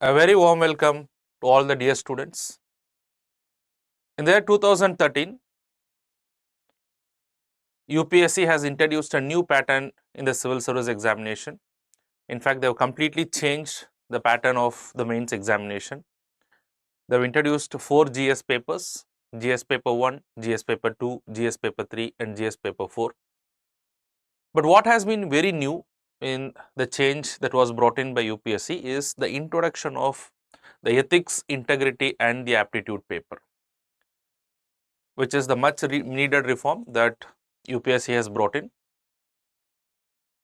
A very warm welcome to all the dear students. In the year 2013, UPSC has introduced a new pattern in the civil service examination. In fact, they have completely changed the pattern of the mains examination. They have introduced 4 GS papers: GS paper 1, GS paper 2, GS paper 3 and GS paper 4. But what has been very new in the change that was brought in by UPSC is the introduction of the ethics, integrity and the aptitude paper, which is the much needed reform that UPSC has brought in.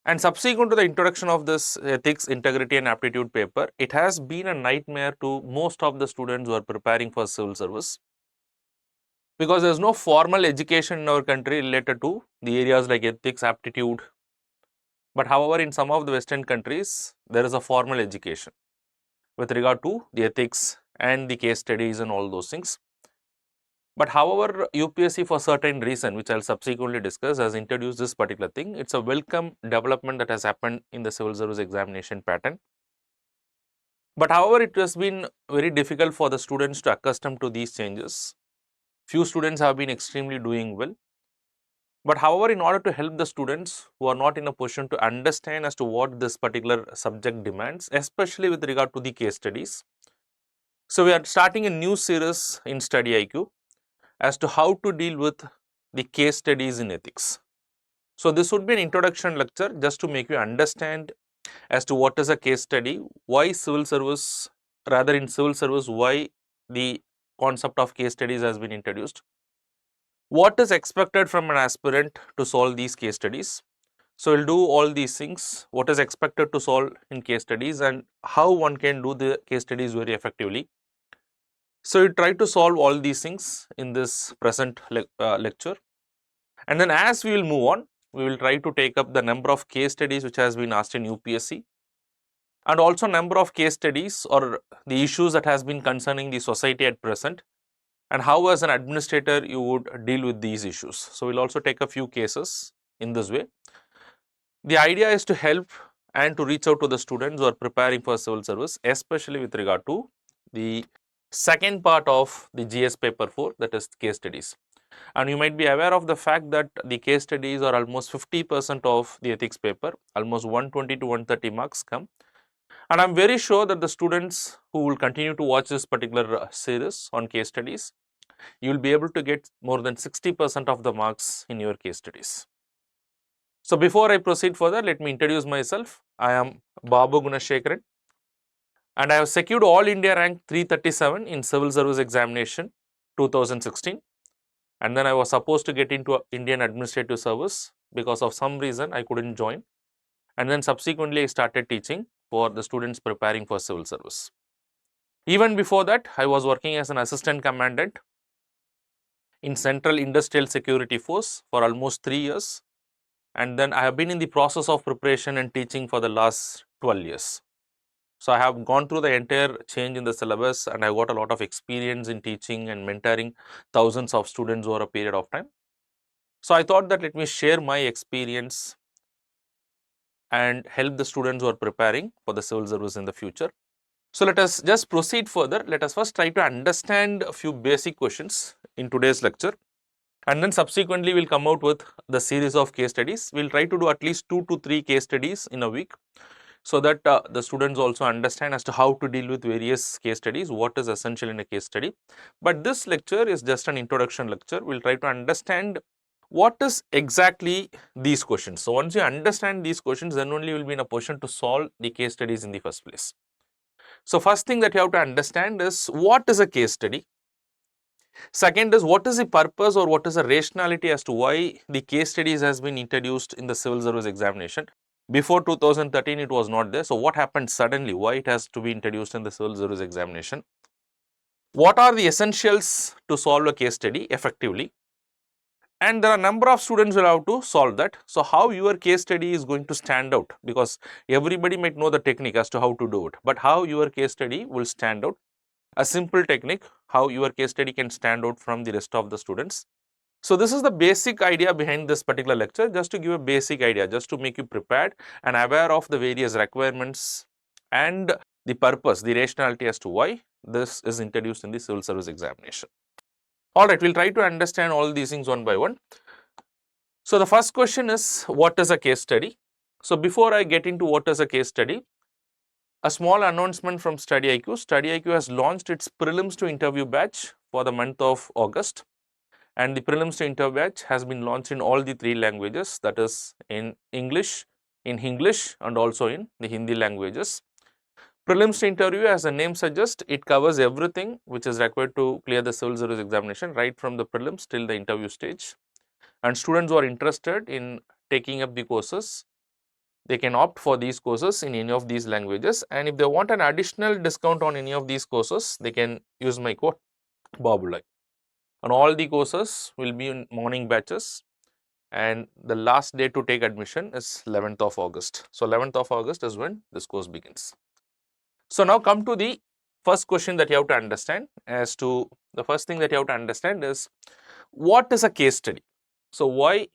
And subsequent to the introduction of this ethics, integrity and aptitude paper, it has been a nightmare to most of the students who are preparing for civil service, because there is no formal education in our country related to the areas like ethics, aptitude. But however, in some of the Western countries, there is a formal education with regard to the ethics and the case studies and all those things. But however, UPSC for certain reason, which I will subsequently discuss, has introduced this particular thing. It's a welcome development that has happened in the civil service examination pattern. But however, it has been very difficult for the students to accustom to these changes. Few students have been extremely doing well. But however, in order to help the students who are not in a position to understand as to what this particular subject demands, especially with regard to the case studies, so we are starting a new series in StudyIQ as to how to deal with the case studies in ethics. So this would be an introduction lecture just to make you understand as to what is a case study, why civil service, rather in civil service, why the concept of case studies has been introduced, what is expected from an aspirant to solve these case studies. So we'll do all these things, what is expected to solve in case studies and how one can do the case studies very effectively. So we try to solve all these things in this present lecture, and then as we will move on, we will try to take up the number of case studies which has been asked in UPSC, and also number of case studies or the issues that has been concerning the society at present, and how as an administrator you would deal with these issues. So we'll also take a few cases in this way. The idea is to help and to reach out to the students who are preparing for civil service, especially with regard to the second part of the GS paper 4, that is case studies. And you might be aware of the fact that the case studies are almost 50% of the ethics paper, almost 120 to 130 marks come. And I am very sure that the students who will continue to watch this particular series on case studies, you will be able to get more than 60% of the marks in your case studies. So before I proceed further, let me introduce myself. I am Babu and I have secured All India rank 337 in Civil Service Examination 2016. And then I was supposed to get into Indian Administrative Service. Because of some reason I couldn't join, and then subsequently I started teaching for the students preparing for civil service. Even before that, I was working as an assistant commandant in Central Industrial Security Force for almost 3 years, and then I have been in the process of preparation and teaching for the last 12 years. So I have gone through the entire change in the syllabus, and I got a lot of experience in teaching and mentoring thousands of students over a period of time. So I thought that let me share my experience and help the students who are preparing for the civil service in the future. So let us just proceed further. Let us first try to understand a few basic questions in today's lecture, and then subsequently we will come out with the series of case studies. We will try to do at least 2 to 3 case studies in a week, so that the students also understand as to how to deal with various case studies, what is essential in a case study. But this lecture is just an introduction lecture. We will try to understand what is exactly these questions. So once you understand these questions, then only you will be in a position to solve the case studies in the first place. So first thing that you have to understand is what is a case study. Second is what is the purpose or what is the rationality as to why the case studies has been introduced in the civil service examination. Before 2013 it was not there. So what happened suddenly, why it has to be introduced in the civil service examination. What are the essentials to solve a case study effectively. And there are a number of students will have to solve that. So how your case study is going to stand out, because everybody might know the technique as to how to do it, but how your case study will stand out. A simple technique, how your case study can stand out from the rest of the students. So this is the basic idea behind this particular lecture, just to give a basic idea, just to make you prepared and aware of the various requirements and the purpose, the rationality as to why this is introduced in the civil service examination. Alright, we will try to understand all these things one by one. So, the first question is, what is a case study? So, before I get into what is a case study, a small announcement from StudyIQ. StudyIQ has launched its prelims to interview batch for the month of August, and the prelims to interview batch has been launched in all the 3 languages, that is in English and also in the Hindi languages. Prelims to interview, as the name suggests, it covers everything which is required to clear the civil service examination, right from the prelims till the interview stage. And students who are interested in taking up the courses, they can opt for these courses in any of these languages, and if they want an additional discount on any of these courses, they can use my code Babu. And all the courses will be in morning batches, and the last day to take admission is 11th of August. So, 11th of August is when this course begins. So, now come to the first question that you have to understand. As to the first thing that you have to understand is, what is a case study? So, why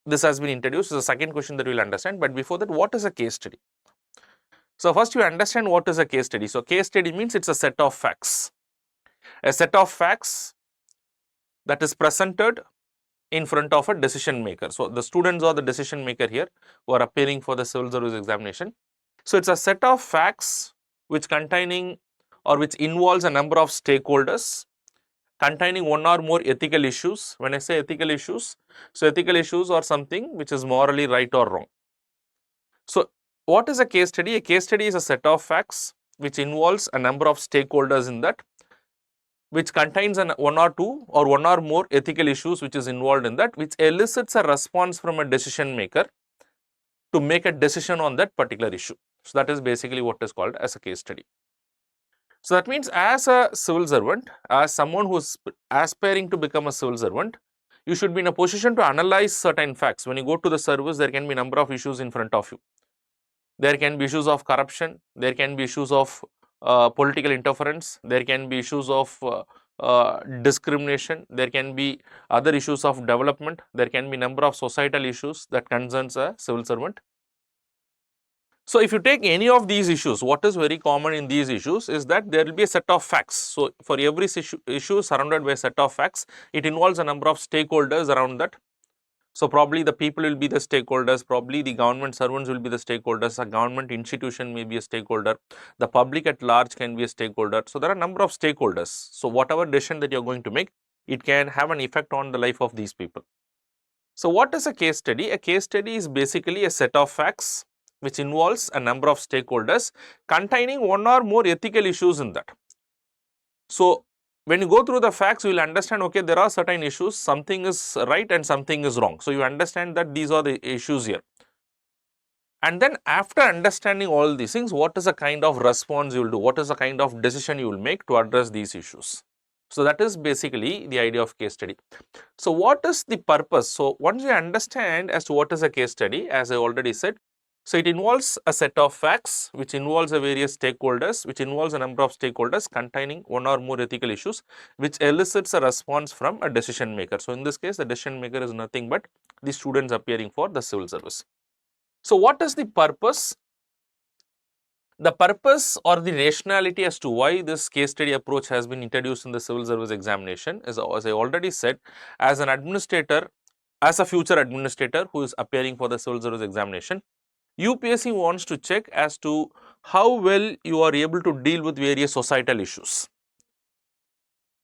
this has been introduced is the second question that we will understand, but before that, what is a case study? So, first you understand what is a case study. So, case study means it is a set of facts, a set of facts that is presented in front of a decision maker. So, the students are the decision maker here who are appearing for the civil service examination. So, it is a set of facts which containing or which involves a number of stakeholders, containing one or more ethical issues. When I say ethical issues, so ethical issues are something which is morally right or wrong. So, what is a case study? A case study is a set of facts which involves a number of stakeholders in that, which contains one or two or one or more ethical issues which is involved in that, which elicits a response from a decision maker to make a decision on that particular issue. So, that is basically what is called as a case study. So, that means as a civil servant, as someone who is aspiring to become a civil servant, you should be in a position to analyze certain facts. When you go to the service, there can be a number of issues in front of you. There can be issues of corruption, there can be issues of political interference, there can be issues of discrimination, there can be other issues of development, there can be number of societal issues that concerns a civil servant. So, if you take any of these issues, what is very common in these issues is that there will be a set of facts. So, for every issue surrounded by a set of facts, it involves a number of stakeholders around that. So, probably the people will be the stakeholders, probably the government servants will be the stakeholders, a government institution may be a stakeholder, the public at large can be a stakeholder. So, there are a number of stakeholders. So, whatever decision that you are going to make, it can have an effect on the life of these people. So, what is a case study? A case study is basically a set of facts which involves a number of stakeholders containing one or more ethical issues in that. So, when you go through the facts, you will understand, okay, there are certain issues, something is right and something is wrong. So, you understand that these are the issues here. And then after understanding all these things, what is the kind of response you will do? What is the kind of decision you will make to address these issues? So, that is basically the idea of case study. So, what is the purpose? So, once you understand as to what is a case study, as I already said, so it involves a set of facts which involves a various stakeholders, which involves a number of stakeholders containing one or more ethical issues, which elicits a response from a decision maker. So, in this case, the decision maker is nothing but the students appearing for the civil service. So, what is the purpose? The purpose or the rationality as to why this case study approach has been introduced in the civil service examination is, as I already said, as an administrator, as a future administrator who is appearing for the civil service examination, UPSC wants to check as to how well you are able to deal with various societal issues.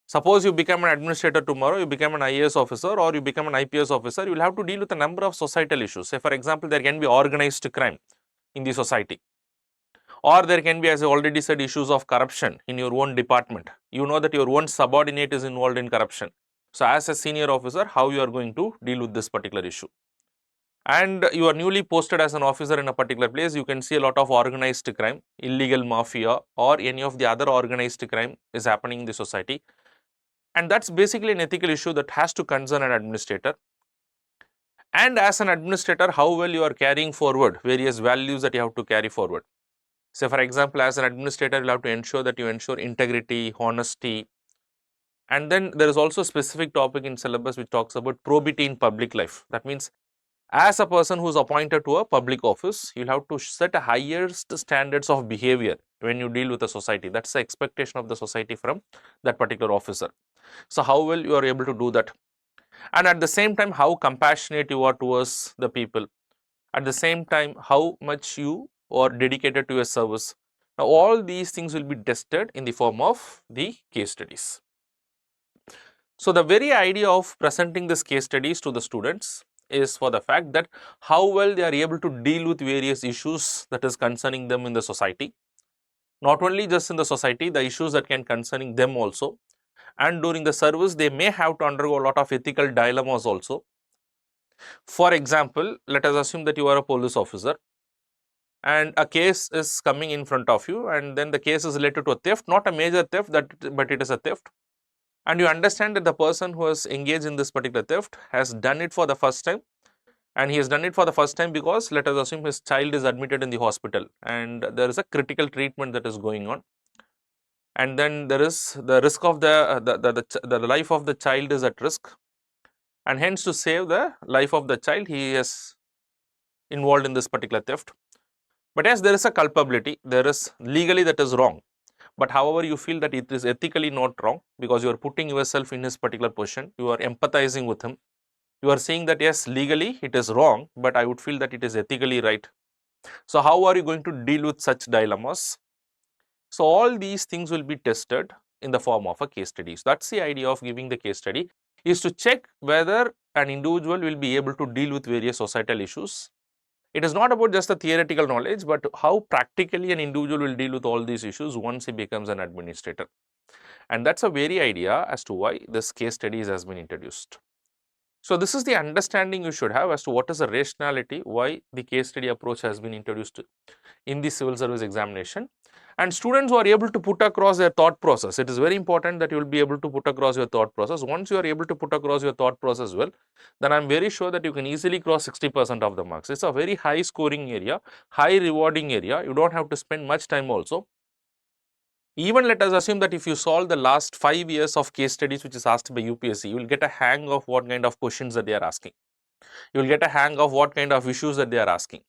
Suppose you become an administrator tomorrow, you become an IAS officer or you become an IPS officer, you will have to deal with a number of societal issues. Say for example, there can be organized crime in the society, or there can be, as I already said, issues of corruption in your own department. You know that your own subordinate is involved in corruption. So, as a senior officer, how you are going to deal with this particular issue? And you are newly posted as an officer in a particular place, you can see a lot of organized crime, illegal mafia or any of the other organized crime is happening in the society, and that is basically an ethical issue that has to concern an administrator. And as an administrator, how well you are carrying forward various values that you have to carry forward. Say for example, as an administrator, you have to ensure that you ensure integrity, honesty, and then there is also a specific topic in syllabus which talks about probity in public life. That means As a person who is appointed to a public office, you'll have to set a highest standards of behavior when you deal with the society. That's the expectation of the society from that particular officer. So how well you are able to do that, and at the same time how compassionate you are towards the people, at the same time how much you are dedicated to your service. Now all these things will be tested in the form of the case studies. So the very idea of presenting this case studies to the students is for the fact that how well they are able to deal with various issues that is concerning them in the society. Not only just in the society, the issues that can concerning them also, and during the service they may have to undergo a lot of ethical dilemmas also. For example, let us assume that you are a police officer and a case is coming in front of you, and then the case is related to a theft, not a major theft, but it is a theft, and you understand that the person who has engaged in this particular theft has done it for the first time, and he has done it for the first time because let us assume his child is admitted in the hospital and there is a critical treatment that is going on, and then there is the risk of the life of the child is at risk, and hence to save the life of the child he is involved in this particular theft. But yes, there is a culpability, there is legally that is wrong, but however you feel that it is ethically not wrong because you are putting yourself in his particular position, you are empathizing with him, you are saying that yes, legally it is wrong, but I would feel that it is ethically right. So how are you going to deal with such dilemmas? So all these things will be tested in the form of a case study. So that's the idea of giving the case study, is to check whether an individual will be able to deal with various societal issues. It is not about just the theoretical knowledge, but how practically an individual will deal with all these issues once he becomes an administrator. And that's a very idea as to why this case studies has been introduced. So this is the understanding you should have as to what is the rationality, why the case study approach has been introduced in the civil service examination. And students who are able to put across their thought process, it is very important that you will be able to put across your thought process. Once you are able to put across your thought process well, then I am very sure that you can easily cross 60% of the marks. It's a very high scoring area, high rewarding area. You don't have to spend much time also. Even let us assume that if you solve the last 5 years of case studies which is asked by UPSC, you will get a hang of what kind of questions that they are asking. You will get a hang of what kind of issues that they are asking.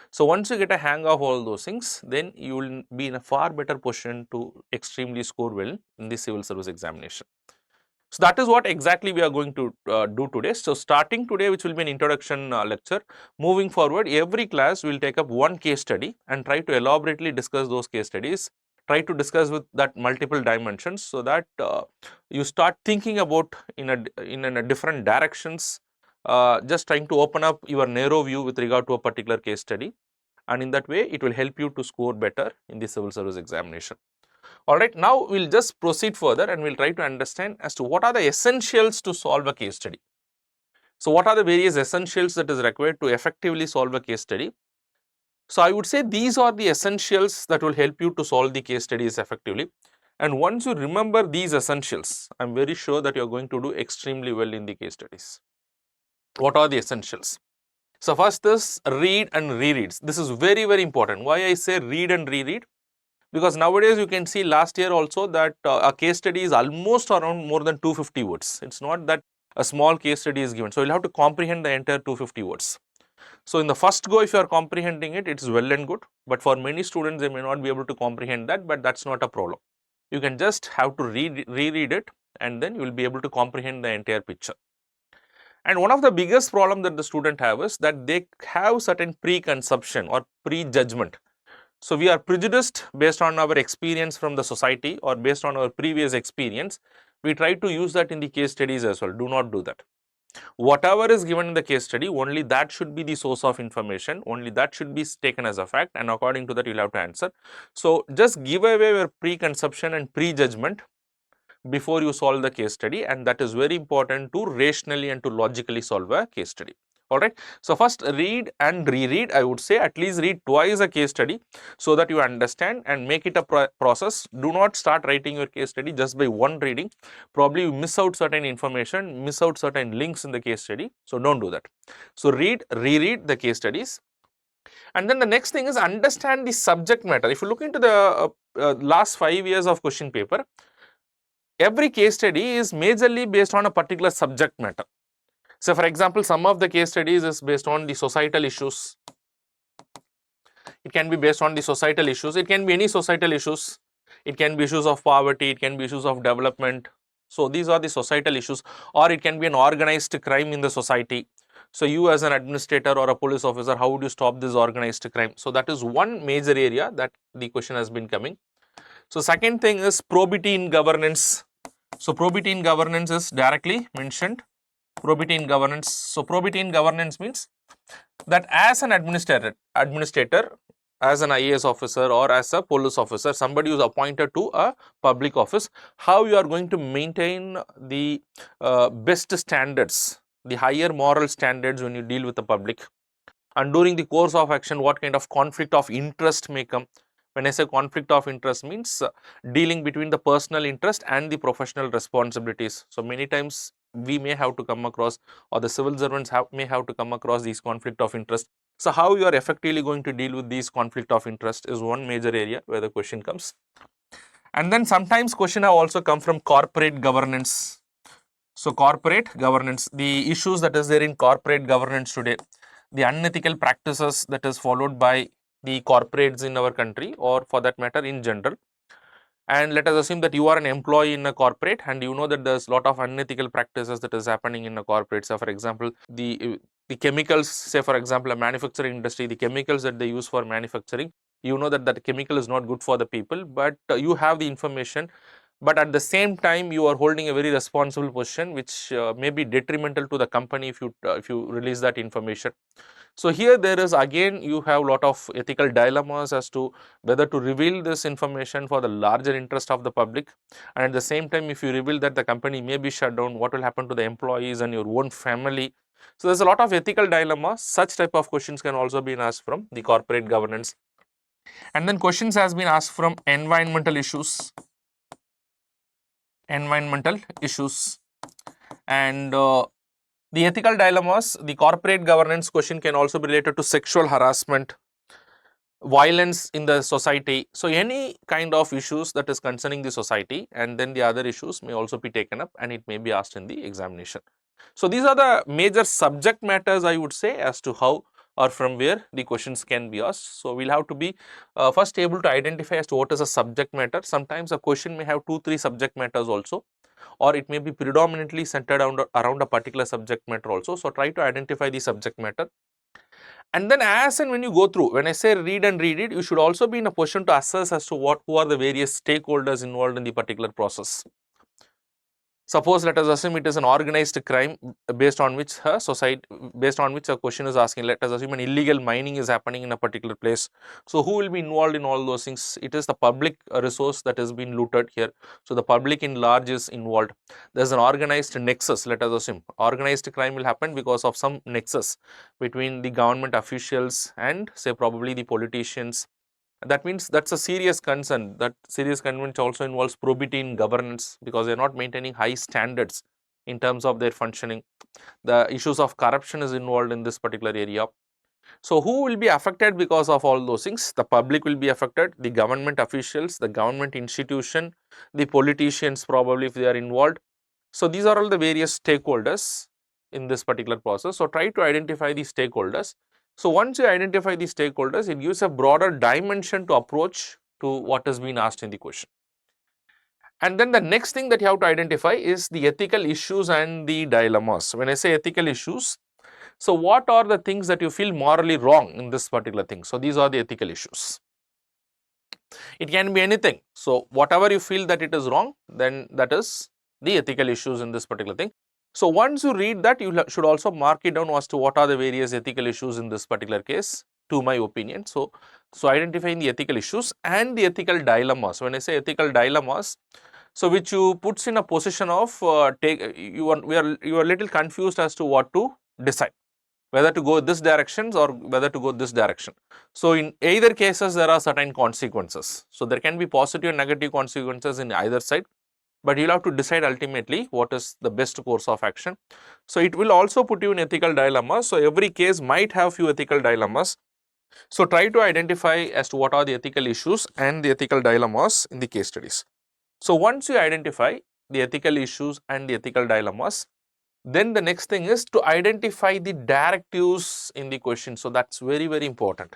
So once you get a hang of all those things, then you will be in a far better position to extremely score well in the civil service examination. So that is what exactly we are going to do today. So starting today, which will be an introduction lecture, moving forward, every class will take up one case study and try to elaborately discuss those case studies, try to discuss with that multiple dimensions, so that you start thinking about in a different directions, just trying to open up your narrow view with regard to a particular case study, and in that way it will help you to score better in the civil service examination. Alright, now we will just proceed further and we will try to understand as to what are the essentials to solve a case study. So what are the various essentials that is required to effectively solve a case study? So I would say these are the essentials that will help you to solve the case studies effectively, and once you remember these essentials, I am very sure that you are going to do extremely well in the case studies. What are the essentials? So first is read and rereads. This is very, very important. Why I say read and reread? Because nowadays you can see last year also that a case study is almost around more than 250 words. It's not that a small case study is given. So you'll have to comprehend the entire 250 words. So in the first go, if you are comprehending it, it's well and good. But for many students, they may not be able to comprehend that, but that's not a problem. You can just have to reread it, and then you will be able to comprehend the entire picture. And one of the biggest problem that the student have is that they have certain preconception or prejudgment. So we are prejudiced based on our experience from the society or based on our previous experience. We try to use that in the case studies as well. Do not do that. Whatever is given in the case study, only that should be the source of information, only that should be taken as a fact, and according to that you will have to answer. So just give away your preconception and prejudgment before you solve the case study, and that is very important to rationally and to logically solve a case study. Alright. So first read and reread. I would say at least read twice a case study so that you understand and make it a process. Do not start writing your case study just by one reading. Probably you miss out certain information, miss out certain links in the case study. So don't do that. So read, reread the case studies. And then the next thing is understand the subject matter. If you look into the last 5 years of question paper, every case study is majorly based on a particular subject matter. So for example, some of the case studies is based on the societal issues. It can be based on the societal issues. It can be any societal issues. It can be issues of poverty. It can be issues of development. So these are the societal issues, or it can be an organized crime in the society. So you as an administrator or a police officer, how would you stop this organized crime? So that is one major area that the question has been coming. So second thing is probity in governance. So probity in governance is directly mentioned. Probity in governance. So probity in governance means that as an administrator, as an IAS officer or as a police officer, somebody who is appointed to a public office, how you are going to maintain the best standards, the higher moral standards when you deal with the public. And during the course of action, what kind of conflict of interest may come. When I say conflict of interest means dealing between the personal interest and the professional responsibilities. So many times we may have to come across, or the civil servants may have to come across these conflict of interest. So how you are effectively going to deal with these conflict of interest is one major area where the question comes. And then sometimes question have also come from corporate governance. So corporate governance, the issues that is there in corporate governance today, the unethical practices that is followed by the corporates in our country, or for that matter in general. And let us assume that you are an employee in a corporate and you know that there's a lot of unethical practices that is happening in a corporate. So for example, the chemicals, say for example, a manufacturing industry, the chemicals that they use for manufacturing, you know that that chemical is not good for the people, but you have the information, but at the same time you are holding a very responsible position which may be detrimental to the company if you release that information. So here there is again you have a lot of ethical dilemmas as to whether to reveal this information for the larger interest of the public, and at the same time if you reveal that the company may be shut down, what will happen to the employees and your own family. So there's a lot of ethical dilemmas. Such type of questions can also be asked from the corporate governance. And then questions has been asked from environmental issues. And the ethical dilemmas, the corporate governance question can also be related to sexual harassment, violence in the society. So any kind of issues that is concerning the society, and then the other issues may also be taken up and it may be asked in the examination. So these are the major subject matters, I would say, as to how or from where the questions can be asked. So we'll have to be first able to identify as to what is a subject matter. Sometimes a question may have 2-3 subject matters also, or it may be predominantly centered around a particular subject matter also. So try to identify the subject matter. And then as and when you go through, when I say read and read it, you should also be in a position to assess as to who are the various stakeholders involved in the particular process. Suppose let us assume it is an organized crime based on which a question is asking. Let us assume an illegal mining is happening in a particular place. So who will be involved in all those things? It is the public resource that has been looted here. So the public in large is involved. There is an organized nexus. Let us assume organized crime will happen because of some nexus between the government officials and say probably the politicians. That means that's a serious concern. That serious concern also involves probity in governance, because they are not maintaining high standards in terms of their functioning. The issues of corruption is involved in this particular area. So who will be affected because of all those things? The public will be affected, the government officials, the government institution, the politicians probably if they are involved. So these are all the various stakeholders in this particular process. So try to identify the stakeholders. So once you identify the stakeholders, it gives a broader dimension to approach to what has been asked in the question. And then the next thing that you have to identify is the ethical issues and the dilemmas. When I say ethical issues, so what are the things that you feel morally wrong in this particular thing? So these are the ethical issues. It can be anything. So whatever you feel that it is wrong, then that is the ethical issues in this particular thing. So once you read that, you should also mark it down as to what are the various ethical issues in this particular case, to my opinion. So identifying the ethical issues and the ethical dilemmas. When I say ethical dilemmas, so which you puts in a position of you are little confused as to what to decide, whether to go this directions or whether to go this direction. So in either cases there are certain consequences. So there can be positive and negative consequences in either side, but you'll have to decide ultimately what is the best course of action. So it will also put you in ethical dilemmas. So every case might have few ethical dilemmas. So try to identify as to what are the ethical issues and the ethical dilemmas in the case studies. So once you identify the ethical issues and the ethical dilemmas, Then the next thing is to identify the directives in the question. So that's very, very important.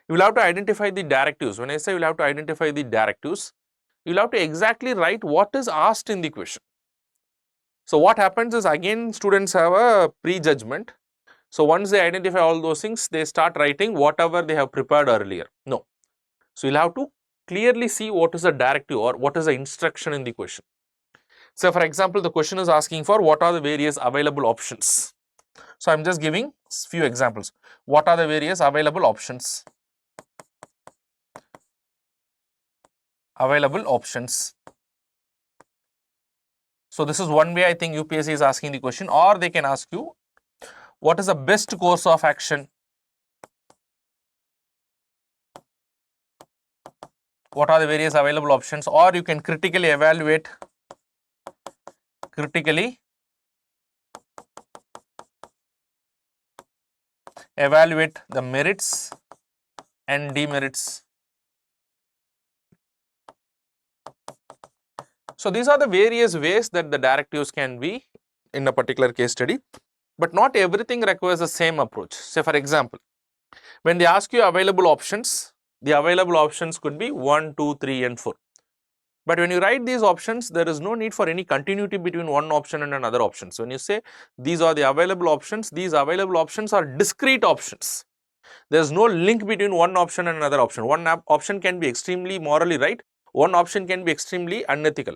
You will have to identify the directives. When I say you will have to identify the directives, you will have to exactly write what is asked in the question. So what happens is, again, students have a prejudgment. So once they identify all those things, they start writing whatever they have prepared earlier. No. So you'll have to clearly see what is the directive or what is the instruction in the question. So for example, the question is asking for what are the various available options. So I'm just giving few examples. What are the various available options? Available options. So this is one way I think UPSC is asking the question, or they can ask you what is the best course of action. What are the various available options, or you can critically evaluate the merits and demerits. So these are the various ways that the directives can be in a particular case study, but not everything requires the same approach. Say for example, when they ask you available options, the available options could be 1, 2, 3 and 4. But when you write these options, there is no need for any continuity between one option and another option. So when you say these are the available options, these available options are discrete options. There is no link between one option and another option. One option can be extremely morally right, one option can be extremely unethical.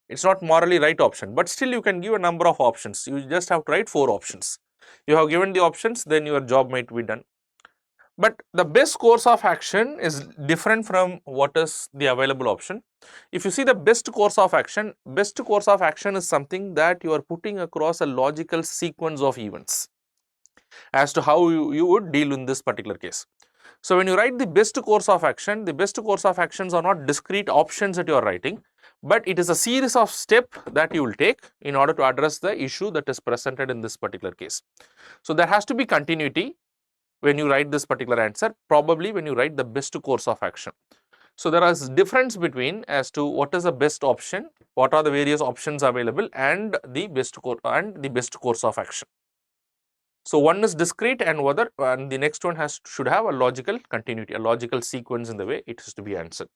It's not morally right option, but still you can give a number of options. You just have to write 4 options. You have given the options, then your job might be done. But the best course of action is different from what is the available option. If you see the best course of action is something that you are putting across a logical sequence of events as to how you would deal in this particular case. So when you write the best course of action, the best course of actions are not discrete options that you are writing, but it is a series of steps that you will take in order to address the issue that is presented in this particular case. So there has to be continuity when you write this particular answer, probably when you write the best course of action. So there is difference between as to what is the best option, what are the various options available, and the best course of action. So one is discrete and the next one should have a logical continuity, a logical sequence in the way it is to be answered.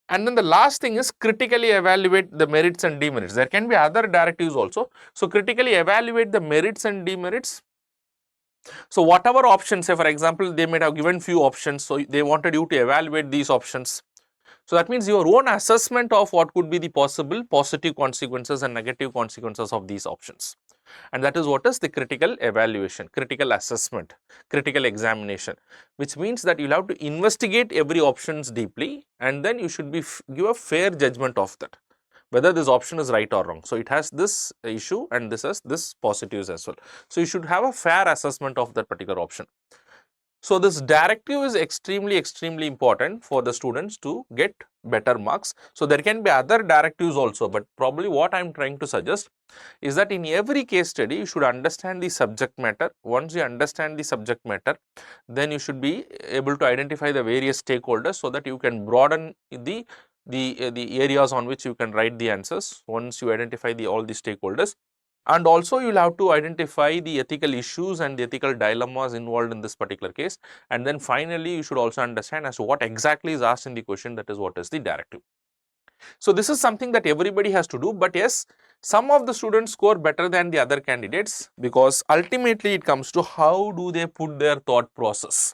And then the last thing is critically evaluate the merits and demerits. There can be other directives also. So critically evaluate the merits and demerits. So whatever options, say for example, they might have given few options, so they wanted you to evaluate these options. So that means your own assessment of what could be the possible positive consequences and negative consequences of these options. And that is what is the critical evaluation, critical assessment, critical examination, which means that you'll have to investigate every options deeply, and then you should give a fair judgment of that, whether this option is right or wrong. So it has this issue and this has this positives as well. So you should have a fair assessment of that particular option. So this directive is extremely important for the students to get better marks. So there can be other directives also, but probably what I am trying to suggest is that in every case study you should understand the subject matter. Once you understand the subject matter, then you should be able to identify the various stakeholders so that you can broaden the areas on which you can write the answers once you identify all the stakeholders. And also you will have to identify the ethical issues and the ethical dilemmas involved in this particular case. And then finally, you should also understand as to what exactly is asked in the question, that is what is the directive. So this is something that everybody has to do, but yes, some of the students score better than the other candidates, because ultimately it comes to how do they put their thought process.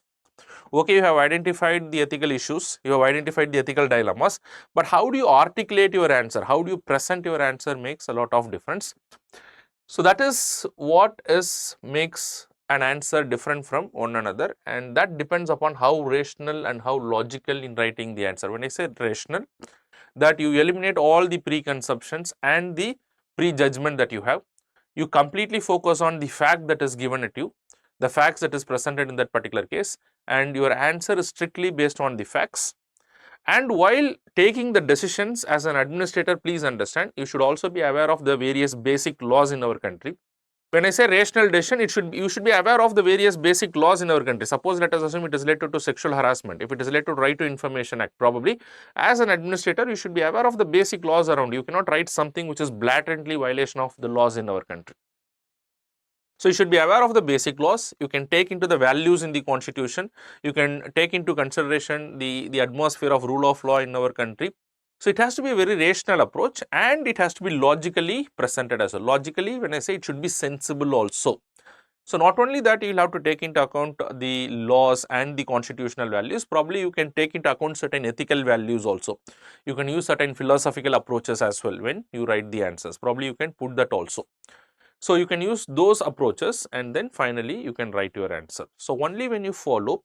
Okay, you have identified the ethical issues, you have identified the ethical dilemmas, but how do you articulate your answer, how do you present your answer makes a lot of difference. So that is what makes an answer different from one another, and that depends upon how rational and how logical in writing the answer. When I say rational, that you eliminate all the preconceptions and the prejudgment that you have. You completely focus on the fact that is given at you, the facts that is presented in that particular case, and your answer is strictly based on the facts. And while taking the decisions as an administrator, please understand, you should also be aware of the various basic laws in our country. When I say rational decision, you should be aware of the various basic laws in our country. Suppose let us assume it is related to sexual harassment. If it is related to Right to Information Act, probably as an administrator, you should be aware of the basic laws around. You cannot write something which is blatantly violation of the laws in our country. So you should be aware of the basic laws. You can take into the values in the constitution. You can take into consideration the atmosphere of rule of law in our country. So it has to be a very rational approach, and it has to be logically presented as well. Logically, when I say, it should be sensible also. So not only that, you will have to take into account the laws and the constitutional values, probably you can take into account certain ethical values also. You can use certain philosophical approaches as well when you write the answers. Probably you can put that also. So you can use those approaches, and then finally you can write your answer. So only when you follow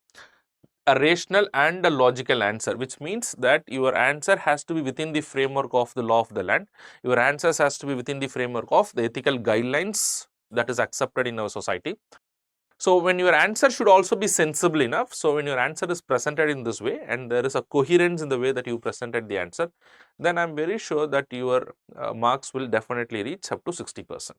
a rational and a logical answer, which means that your answer has to be within the framework of the law of the land. Your answers has to be within the framework of the ethical guidelines that is accepted in our society. So when your answer should also be sensible enough. So when your answer is presented in this way and there is a coherence in the way that you presented the answer, then I am very sure that your marks will definitely reach up to 60%,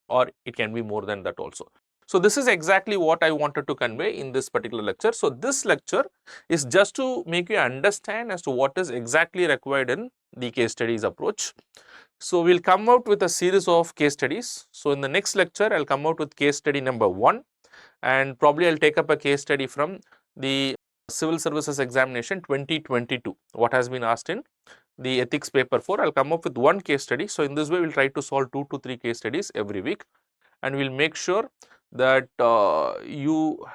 or it can be more than that also. So this is exactly what I wanted to convey in this particular lecture. So this lecture is just to make you understand as to what is exactly required in the case studies approach. So we'll come out with a series of case studies. So in the next lecture, I'll come out with case study number 1, and probably I'll take up a case study from the Civil Services Examination 2022, what has been asked in the ethics paper 4. I'll come up with one case study. So in this way, we'll try to solve 2 to 3 case studies every week, and we'll make sure that you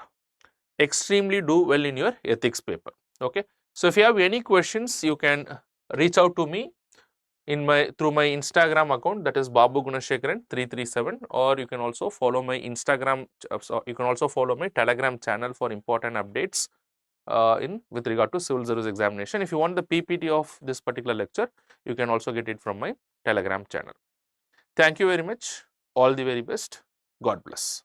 extremely do well in your ethics paper. Okay. So if you have any questions, you can reach out to me through my Instagram account, that is Babu Gunashekaran 337, or you can also follow my Instagram. You can also follow my Telegram channel for important updates with regard to civil service examination. If you want the PPT of this particular lecture, you can also get it from my Telegram channel. Thank you very much. All the very best. God bless.